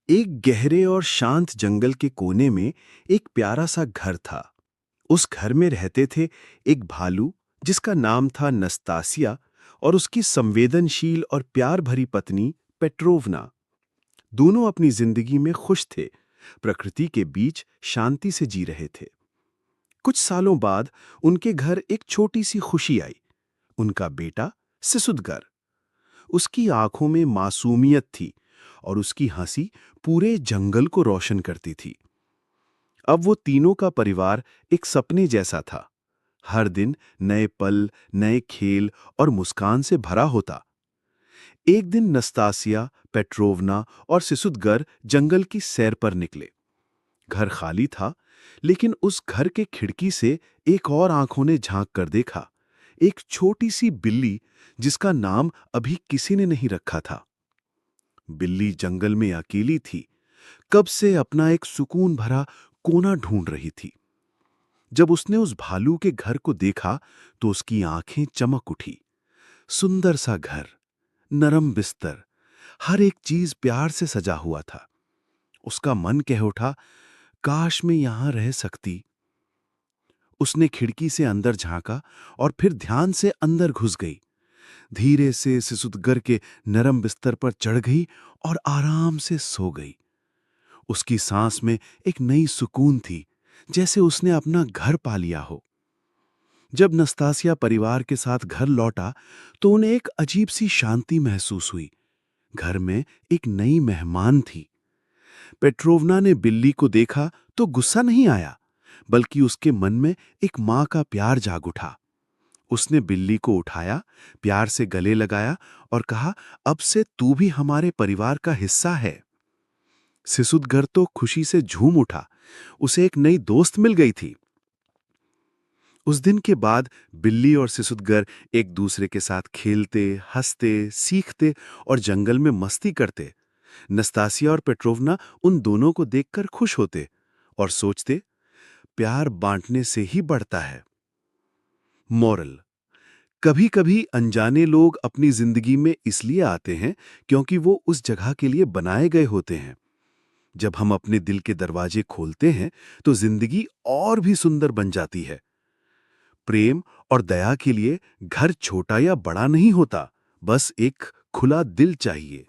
एक गहरे और शांत जंगल के कोने में एक प्यारा सा घर था। उस घर में रहते थे एक भालू जिसका नाम था नस्तासिया और उसकी संवेदनशील और प्यार भरी पत्नी पेट्रोवना। दोनों अपनी जिंदगी में खुश थे, प्रकृति के बीच शांति से जी रहे थे। कुछ सालों बाद उनके घर एक छोटी सी खुशी आई। उनका बेटा सिसुदगर। उसकी आंखों में मासूमियत थी और उसकी हंसी पूरे जंगल को रोशन करती थी। अब वो तीनों का परिवार एक सपने जैसा था। हर दिन नए पल, नए खेल और मुस्कान से भरा होता। एक दिन नस्तासिया, पेट्रोवना और सिसुदगर जंगल की सैर पर निकले। घर खाली था, लेकिन उस घर के खिड़की से एक और आंखों ने झांक कर देखा। एक छोटी सी बिल्ली जिसका नाम अभी किसी ने नहीं रखा था। बिल्ली जंगल में अकेली थी, कब से अपना एक सुकून भरा कोना ढूंढ रही थी। जब उसने उस भालू के घर को देखा तो उसकी आंखें चमक उठी। सुंदर सा घर, नरम बिस्तर, हर एक चीज प्यार से सजा हुआ था। उसका मन कह उठा, काश मैं यहां रह सकती। उसने खिड़की से अंदर झांका और फिर ध्यान से अंदर घुस गई। धीरे से सिसुदगर के नरम बिस्तर पर चढ़ गई और आराम से सो गई। उसकी सांस में एक नई सुकून थी, जैसे उसने अपना घर पा लिया हो। जब नस्तासिया परिवार के साथ घर लौटा तो उन्हें एक अजीब सी शांति महसूस हुई। घर में एक नई मेहमान थी। पेट्रोवना ने बिल्ली को देखा तो गुस्सा नहीं आया, बल्कि उसके मन में एक मां का प्यार जाग उठा। उसने बिल्ली को उठाया, प्यार से गले लगाया और कहा, अब से तू भी हमारे परिवार का हिस्सा है। सिसुदगर तो खुशी से झूम उठा। उसे एक नई दोस्त मिल गई थी। उस दिन के बाद बिल्ली और सिसुदगर एक दूसरे के साथ खेलते, हंसते, सीखते और जंगल में मस्ती करते। नस्तासिया और पेट्रोवना उन दोनों को देखकर खुश होते और सोचते, प्यार बांटने से ही बढ़ता है। मोरल: कभी कभी अनजाने लोग अपनी जिंदगी में इसलिए आते हैं क्योंकि वो उस जगह के लिए बनाए गए होते हैं। जब हम अपने दिल के दरवाजे खोलते हैं तो जिंदगी और भी सुंदर बन जाती है। प्रेम और दया के लिए घर छोटा या बड़ा नहीं होता, बस एक खुला दिल चाहिए।